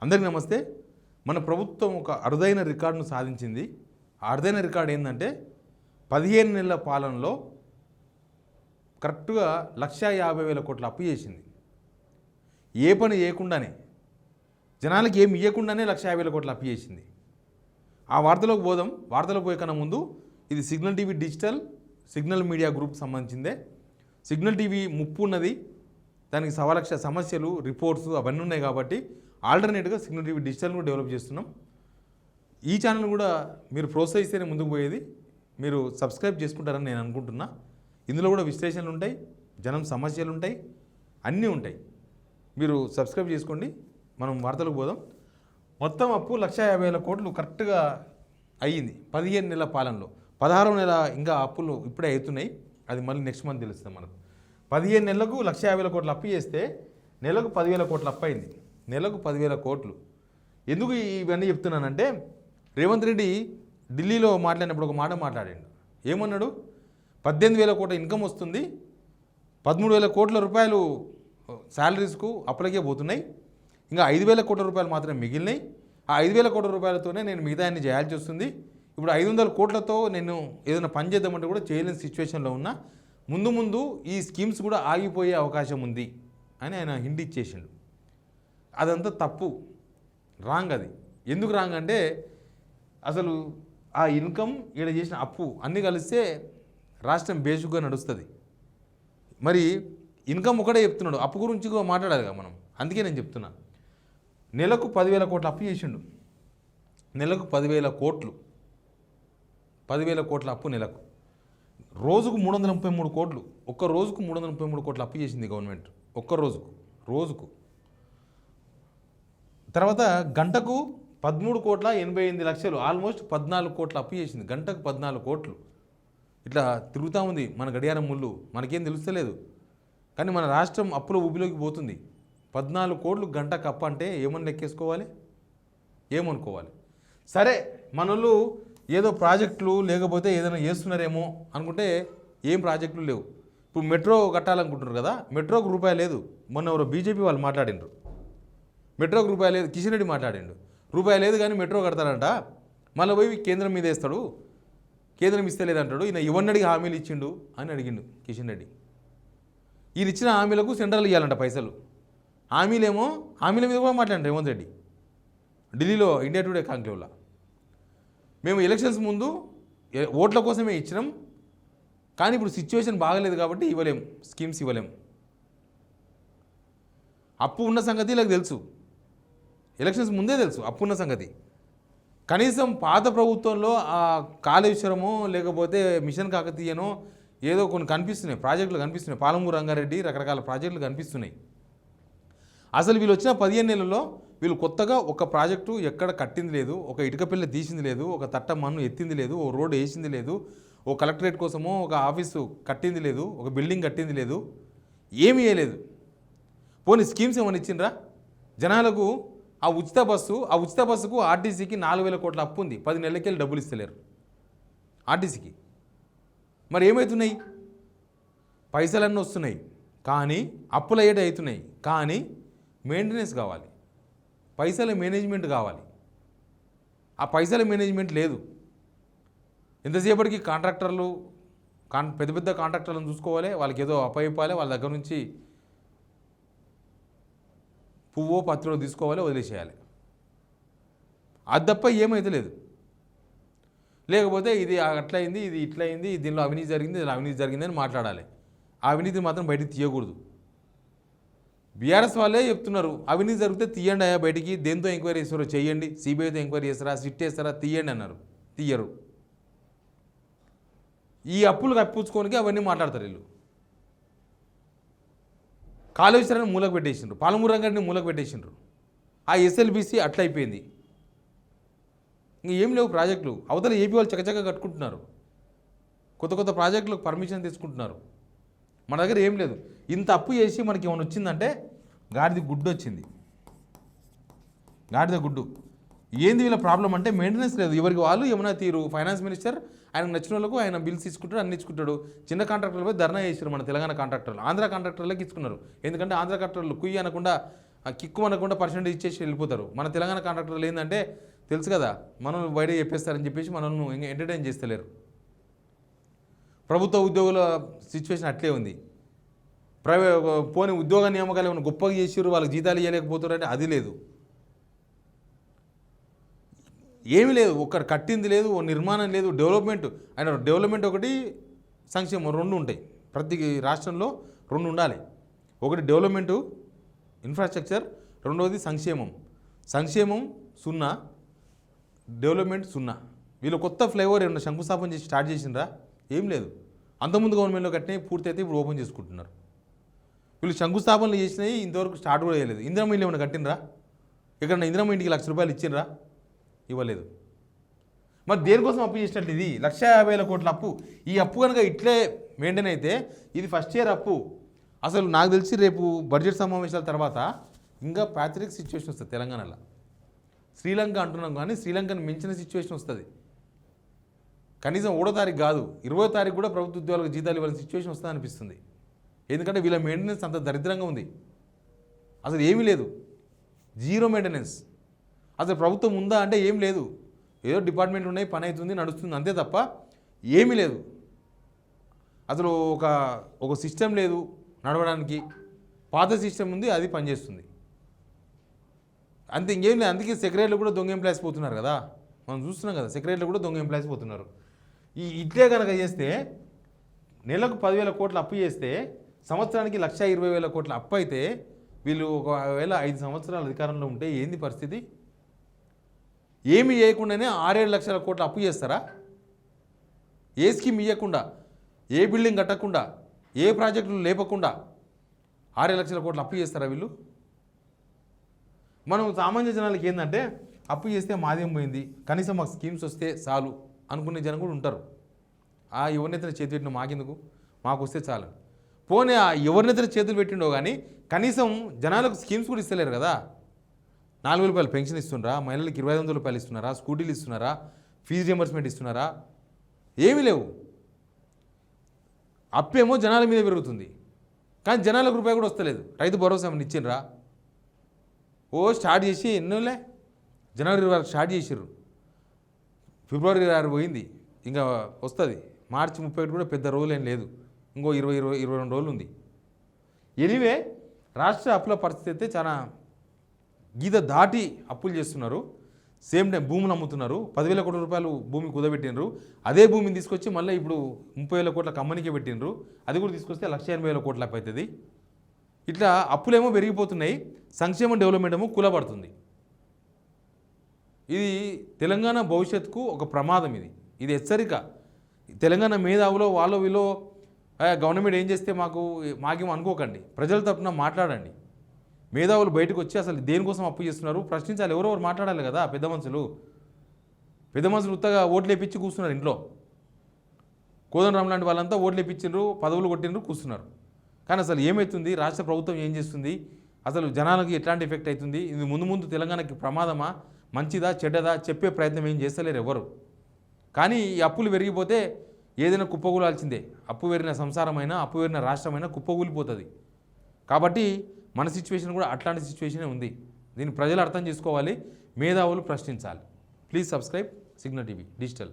అందరికీ నమస్తే. మన ప్రభుత్వం ఒక అరుదైన రికార్డును సాధించింది. ఆ అరుదైన రికార్డు ఏంటంటే 15 నెలల పాలనలో కరెక్ట్గా 1,50,000 కోట్ల అప్పు చేసింది. ఏ పని చేయకుండానే, జనాలకి ఏమి ఇవ్వకుండానే 1,50,000 కోట్ల అప్పు చేసింది. ఆ వార్తలోకి పోదాం. వార్తలోకి పోయే కన్నా ముందు ఇది signal TV digital signal media group సంబంధించిందే. సిగ్నల్ టీవీ ముప్పు ఉన్నది, దానికి 1,00,000 సమస్యలు రిపోర్ట్స్ అవన్నీ ఉన్నాయి కాబట్టి ఆల్టర్నేట్గా సిగ్నల్ టీవీ డిజిటల్ కూడా డెవలప్ చేస్తున్నాం. ఈ ఛానల్ కూడా మీరు ప్రోత్సహిస్తేనే ముందుకు పోయేది. మీరు సబ్స్క్రైబ్ చేసుకుంటారని నేను అనుకుంటున్నా. ఇందులో కూడా విశ్లేషణలు ఉంటాయి, జనం సమస్యలు ఉంటాయి, అన్నీ ఉంటాయి. మీరు సబ్స్క్రైబ్ చేసుకోండి. మనం వార్తలకు పోదాం. మొత్తం అప్పు 1,50,000 కోట్లు కరెక్ట్గా అయ్యింది 15 నెలల పాలనలో. 16వ నెల ఇంకా అప్పులు ఇప్పుడే అవుతున్నాయి, అది మళ్ళీ నెక్స్ట్ మంత్ తెలుస్తుంది మనకు. 15 నెలలకు 1,50,000 కోట్లు అప్పు చేస్తే నెలకు 10,000 కోట్ల అప్పు అయింది. నెలకు 10,000 కోట్లు. ఎందుకు ఇవన్నీ చెప్తున్నానంటే, రేవంత్ రెడ్డి ఢిల్లీలో మాట్లాడినప్పుడు ఒక మాట మాట్లాడాడు. ఏమన్నాడు? 18,000 కోట్ల ఇన్కమ్ వస్తుంది, 13,000 కోట్ల రూపాయలు శాలరీస్కు అప్పులకే పోతున్నాయి, ఇంకా 5,000 కోట్ల రూపాయలు మాత్రమే మిగిలినాయి. ఆ 5,000 కోట్ల రూపాయలతోనే నేను మిగతా అన్ని చేయాల్సి వస్తుంది. ఇప్పుడు 500 కోట్లతో నేను ఏదైనా పని చేద్దామంటే కూడా చేయలేని సిచ్యువేషన్లో ఉన్నా. ముందు ముందు ఈ స్కీమ్స్ కూడా ఆగిపోయే అవకాశం ఉంది అని ఆయన హింట్ ఇచ్చేసిండు. అదంతా తప్పు, రాంగ్. అది ఎందుకు రాంగ్ అంటే, అసలు ఆ ఇన్కమ్ ఈడ చేసిన అప్పు అన్నీ కలిస్తే రాష్ట్రం బేసిక్గా నడుస్తుంది. మరి ఇన్కమ్ ఒకటే చెప్తున్నాడు, అప్పు గురించి మాట్లాడాలి కదా మనం. అందుకే నేను చెప్తున్నా, నెలకు 10,000 కోట్ల అప్పు చేసిండు. నెలకు 10,000 కోట్లు, 10,000 కోట్ల అప్పు నెలకు. రోజుకు 333 కోట్లు, ఒక్క రోజుకు 333 కోట్ల అప్పు చేసింది గవర్నమెంట్. ఒక్క రోజుకు. తర్వాత గంటకు 13,88,00,000, ఆల్మోస్ట్ 14 కోట్ల అప్పు చేసింది. గంటకు 14 కోట్లు. ఇట్లా తిరుగుతూ ఉంది మన గడియారం ముళ్ళు, మనకేం తెలుస్తలేదు. కానీ మన రాష్ట్రం అప్పుల ఊబిలోకి పోతుంది. 14 కోట్లు గంటకు అప్పు అంటే ఏమని లెక్కేసుకోవాలి, ఏమనుకోవాలి? సరే, మనోళ్ళు ఏదో ప్రాజెక్టులు లేకపోతే ఏదైనా చేస్తున్నారేమో అనుకుంటే ఏం ప్రాజెక్టులు లేవు. ఇప్పుడు మెట్రో కట్టాలనుకుంటున్నారు కదా, మెట్రోకు రూపాయి లేదు. మొన్న ఎవరో బీజేపీ వాళ్ళు మాట్లాడినారు, మెట్రోకు రూపాయి లేదు. కిషన్ రెడ్డి మాట్లాడిండు, రూపాయి లేదు కానీ మెట్రో కడతాడంట. మళ్ళీ పోయి కేంద్రం మీద వేస్తాడు, కేంద్రం ఇస్తే లేదంటాడు. ఈయన ఇవన్నడికి హామీలు ఇచ్చిండు అని అడిగిండు కిషన్ రెడ్డి. ఈయన ఇచ్చిన హామీలకు సెంట్రల్ ఇవ్వాలంట పైసలు. హామీల మీద కూడా మాట్లాడారు రేవంత్ రెడ్డి ఢిల్లీలో ఇండియా టుడే కాంక్లేవ్లో. మేము ఎలక్షన్స్ ముందు ఓట్ల కోసమే ఇచ్చినాం, కానీ ఇప్పుడు సిచ్యువేషన్ బాగలేదు కాబట్టి ఇవ్వలేం, స్కీమ్స్ ఇవ్వలేం. అప్పు ఉన్న సంగతి నాకు తెలుసు, ఎలక్షన్స్ ముందే తెలుసు అప్పు ఉన్న సంగతి. కనీసం పాత ప్రభుత్వంలో ఆ కాళేశ్వరమో లేకపోతే మిషన్ కాకతీయనో ఏదో కొన్ని కనిపిస్తున్నాయి, ప్రాజెక్టులు కనిపిస్తున్నాయి. పాలమూరు రంగారెడ్డి రకరకాల ప్రాజెక్టులు కనిపిస్తున్నాయి. అసలు వీళ్ళు వచ్చిన 15 నెలల్లో వీళ్ళు కొత్తగా ఒక ప్రాజెక్టు ఎక్కడ కట్టింది లేదు, ఒక ఇటుక పిల్ల తీసింది లేదు, ఒక తట్ట మన్ను ఎత్తింది లేదు, ఓ రోడ్డు వేసింది లేదు, ఓ కలెక్టరేట్ కోసమో ఒక ఆఫీసు కట్టింది లేదు, ఒక బిల్డింగ్ కట్టింది లేదు, ఏమీ వేయలేదు. పోనీ స్కీమ్స్ ఏమైనా ఇచ్చిండ్రా జనాలకు? ఆ ఉచిత బస్సుకు ఆర్టీసీకి 4,000 కోట్ల అప్పు ఉంది. 10 నెలలకెళ్ళి డబ్బులు ఇస్తలేరు ఆర్టీసీకి. మరి ఏమవుతున్నాయి? పైసలన్నీ వస్తున్నాయి కానీ అప్పులు అయ్యేటి అవుతున్నాయి. కానీ మెయింటెనెన్స్ కావాలి, పైసల మేనేజ్మెంట్ కావాలి. ఆ పైసల మేనేజ్మెంట్ లేదు. ఎంతసేపటికి కాంట్రాక్టర్లు పెద్ద పెద్ద కాంట్రాక్టర్లను చూసుకోవాలి, వాళ్ళకి ఏదో అప్పయిపాలి, వాళ్ళ దగ్గర నుంచి పువ్వో పత్రో తీసుకోవాలి, వదిలేసేయాలి. అది తప్ప ఏమైతే లేదు. లేకపోతే ఇది అట్లయింది, ఇది ఇట్లయింది, దీనిలో అవినీతి జరిగింది, ఇలా అవినీతి జరిగింది అని మాట్లాడాలి. ఆ అవినీతిని మాత్రం బయటికి తీయకూడదు. బీఆర్ఎస్ వాళ్ళే చెప్తున్నారు, అవినీతి జరిగితే తీయండి అయ్యా బయటికి, దేంతో ఎంక్వైరీ చేస్తారో చేయండి, సిబిఐతో ఎంక్వైరీ చేస్తారా, సిట్ చేస్తారా, తీయండి అన్నారు. తీయరు. ఈ అప్పులు కప్పించుకోనికి అవన్నీ మాట్లాడతారు వీళ్ళు. కాళేశ్వరాన్ని మూలకు పెట్టేసిండ్రు, పాలమూరు రంగారెడ్డిని మూలకు పెట్టేసిండ్రు. ఆ ఎస్ఎల్బీసీ అట్లా అయిపోయింది. ఇంకేం లేవు ప్రాజెక్టులు. అవతల ఏపీ వాళ్ళు చకచక కట్టుకుంటున్నారు, కొత్త కొత్త ప్రాజెక్టులకు పర్మిషన్ తీసుకుంటున్నారు. మన దగ్గర ఏం లేదు. ఇంత అప్పు చేసి మనకి ఏమైనా వచ్చిందంటే గాడిద గుడ్డు వచ్చింది, గాడిద గుడ్డు. ఏంది వీళ్ళ ప్రాబ్లం అంటే మెయింటెనెన్స్ లేదు. ఎవరికి వాళ్ళు ఏమైనా తీరు. ఫైనాన్స్ మినిస్టర్ ఆయనకు నచ్చిన వాళ్ళకు ఆయన బిల్స్ తీసుకుంటాడు, అన్ని ఇచ్చుకుంటాడు. చిన్న కాంట్రాక్టర్లపై ధర్నా చేశారు మన తెలంగాణ కాంట్రాక్టర్లు. ఆంధ్ర కాంట్రాక్టర్లకు ఇచ్చుకున్నారు. ఎందుకంటే ఆంధ్ర కాంట్రాక్టర్లు కుయ్యి అనకుండా ఆ కిక్కు అనకుండా పర్సెంటేజ్ ఇచ్చేసి వెళ్ళిపోతారు. మన తెలంగాణ కాంట్రాక్టర్లు ఏంటంటే తెలుసు కదా, మనం బయట చెప్పేస్తారని చెప్పేసి మనల్ని ఎంటర్టైన్ చేస్తలేరు. ప్రభుత్వ ఉద్యోగుల సిచ్యువేషన్ అట్లే ఉంది. పోనీ ఉద్యోగ నియామకాలు ఏమైనా గొప్పగా చేసిర్రు, వాళ్ళకి జీతాలు ఇవ్వలేకపోతారు అంటే అది లేదు, ఏమీ లేదు. ఒక్కరు కట్టింది లేదు, ఓ నిర్మాణం లేదు, డెవలప్మెంట్ ఒకటి, సంక్షేమం రెండు ఉంటాయి. ప్రతి రాష్ట్రంలో రెండు ఉండాలి. ఒకటి డెవలప్మెంటు ఇన్ఫ్రాస్ట్రక్చర్, రెండవది సంక్షేమం 0, డెవలప్మెంట్ 0. వీళ్ళు కొత్త ఫ్లైఓవర్ ఏమన్నా శంకుస్థాపన చేసి స్టార్ట్ చేసిండ్రా? ఏం లేదు. అంతకుముందు గవర్నమెంట్లో కట్టినవి పూర్తి అయితే ఇప్పుడు ఓపెన్ చేసుకుంటున్నారు. వీళ్ళు శంకుస్థాపనలు చేసినవి ఇంతవరకు స్టార్ట్ కూడా చేయలేదు. ఇందిరమ్మ ఇల్లు ఏమైనా కట్టినరా? ఇక్కడ ఇందిరమ్మ ఇంటికి ₹1,00,000 ఇచ్చిండ్రా? ఇవ్వలేదు. మరి దేనికోసం అప్పు చేసినట్లు? ఇది 1,50,000 కోట్ల అప్పు. ఈ అప్పు కనుక ఇట్లే మెయింటైన్ అయితే ఇది ఫస్ట్ ఇయర్ అప్పు. అసలు నాకు తెలిసి రేపు బడ్జెట్ సమావేశాల తర్వాత ఇంకా ప్యాథరిక్ సిచ్యువేషన్ వస్తుంది తెలంగాణలో. శ్రీలంక అంటున్నాం కానీ శ్రీలంకను మించిన సిచ్యువేషన్ వస్తుంది. కనీసం 1వ తారీఖు కాదు, 20వ తారీఖు కూడా ప్రభుత్వ ఉద్యోగులకు జీతాలు ఇవ్వాల్సిన సిచ్యువేషన్ వస్తుంది అనిపిస్తుంది. ఎందుకంటే వీళ్ళ మెయింటెనెన్స్ అంత దరిద్రంగా ఉంది. అసలు ఏమీ లేదు, జీరో మెయింటెనెన్స్. అసలు ప్రభుత్వం ఉందా అంటే ఏం లేదు. ఏదో డిపార్ట్మెంట్ ఉన్నాయి, పని అవుతుంది, నడుస్తుంది, అంతే తప్ప ఏమీ లేదు. అసలు ఒక సిస్టమ్ లేదు నడవడానికి. పాత సిస్టమ్ ఉంది, అది పనిచేస్తుంది అంతే, ఇంకేం లేదు. అందుకే సెక్రటరీలు కూడా దొంగ ఎంప్లాయీస్ పోతున్నారు కదా, మనం చూస్తున్నాం కదా. సెక్రటరీలు కూడా దొంగ ఎంప్లాయీస్ పోతున్నారు. ఇట్లే కనుక చేస్తే నెలకు 10,000 కోట్ల అప్పు చేస్తే సంవత్సరానికి 1,20,000 కోట్ల అప్పు అయితే వీళ్ళు ఒకవేళ 5 సంవత్సరాల అధికారంలో ఉంటే ఏంది పరిస్థితి? ఏమి చేయకుండానే 6-7 లక్షల కోట్ల అప్పు చేస్తారా? ఏ స్కీమ్ ఇవ్వకుండా, ఏ బిల్డింగ్ కట్టకుండా, ఏ ప్రాజెక్టులు లేపకుండా 6-7 లక్షల కోట్ల అప్పు చేస్తారా వీళ్ళు? మనం సామాన్య జనాలకి ఏంటంటే అప్పు చేస్తే మాదేం పోయింది, కనీసం మాకు స్కీమ్స్ వస్తే చాలు అనుకునే జనం కూడా ఉంటారు. ఎవరినైతే చేతి పెట్టినా మాకెందుకు, మాకు వస్తే చాలు. పోనీ ఎవరినైతే చేతులు పెట్టిండో కానీ కనీసం జనాలకు స్కీమ్స్ కూడా ఇస్తలేరు కదా. ₹4,000 పెన్షన్ ఇస్తున్నారా? మహిళలకు ₹2,500 ఇస్తున్నారా? స్కూటీలు ఇస్తున్నారా? ఫీజు రియంబర్స్మెంట్ ఇస్తున్నారా? ఏమీ లేవు. అప్పేమో జనాల మీద పెరుగుతుంది కానీ జనాలకు రూపాయి కూడా వస్తలేదు. రైతు భరోసా ఏమైనా ఇచ్చిండ్రా? స్టార్ట్ చేసి ఎన్నోలే, జనవరి 20 స్టార్ట్ చేసిర్రు, ఫిబ్రవరి 6 పోయింది, ఇంకా వస్తుంది. మార్చి 31 కూడా పెద్ద రోజులు ఏం లేదు, ఇంకో 22 రోజులు ఉంది. ఎనివే రాష్ట్ర అప్పుల పరిస్థితి అయితే చాలా గీత దాటి అప్పులు చేస్తున్నారు. సేమ్ టైం భూములు అమ్ముతున్నారు. 10,000 కోట్ల రూపాయలు భూమి కుదబెట్టినరు. అదే భూమిని తీసుకొచ్చి మళ్ళీ ఇప్పుడు 30,000 కోట్ల కంపెనీకే పెట్టినరు. అది కూడా తీసుకొస్తే 1,80,000 కోట్ల అవుతుంది. ఇట్లా అప్పులేమో పెరిగిపోతున్నాయి, సంక్షేమ డెవలప్మెంట్ ఏమో కూలబడుతుంది. ఇది తెలంగాణ భవిష్యత్తుకు ఒక ప్రమాదం. ఇది హెచ్చరిక. తెలంగాణ మేధావులో వీళ్ళు గవర్నమెంట్ ఏం చేస్తే మాకేమో అనుకోకండి. ప్రజల తరపున మాట్లాడండి. మేధావులు బయటకు వచ్చి అసలు దేనికోసం అప్పు చేస్తున్నారు ప్రశ్నించాలి. ఎవరెవరు మాట్లాడాలి కదా. పెద్ద మనుషులు ఉత్తగా ఓట్లు వేయించి కూర్చున్నారు ఇంట్లో. కోదండరాం లాంటి వాళ్ళంతా ఓట్లు వేయించారు, పదవులు కొట్టినరు, కూర్చున్నారు. కానీ అసలు ఏమవుతుంది, రాష్ట్ర ప్రభుత్వం ఏం చేస్తుంది, అసలు జనాలకి ఎట్లాంటి ఎఫెక్ట్ అవుతుంది, ఇది ముందు తెలంగాణకి ప్రమాదమా, మంచిదా, చెడ్డదా చెప్పే ప్రయత్నం ఏం చేస్తలేరు ఎవరు. కానీ ఈ అప్పులు పెరిగిపోతే ఏదైనా కుప్పకూలాల్సిందే. అప్పు పెరిగిన సంసారమైనా, అప్పు పెరిగిన రాష్ట్రమైనా కుప్పకూలిపోతుంది. కాబట్టి మన సిచ్యువేషన్ కూడా అట్లాంటి సిచ్యువేషనే ఉంది. దీన్ని ప్రజలు అర్థం చేసుకోవాలి, మేధావులు ప్రశ్నించాలి. Please subscribe signal TV digital.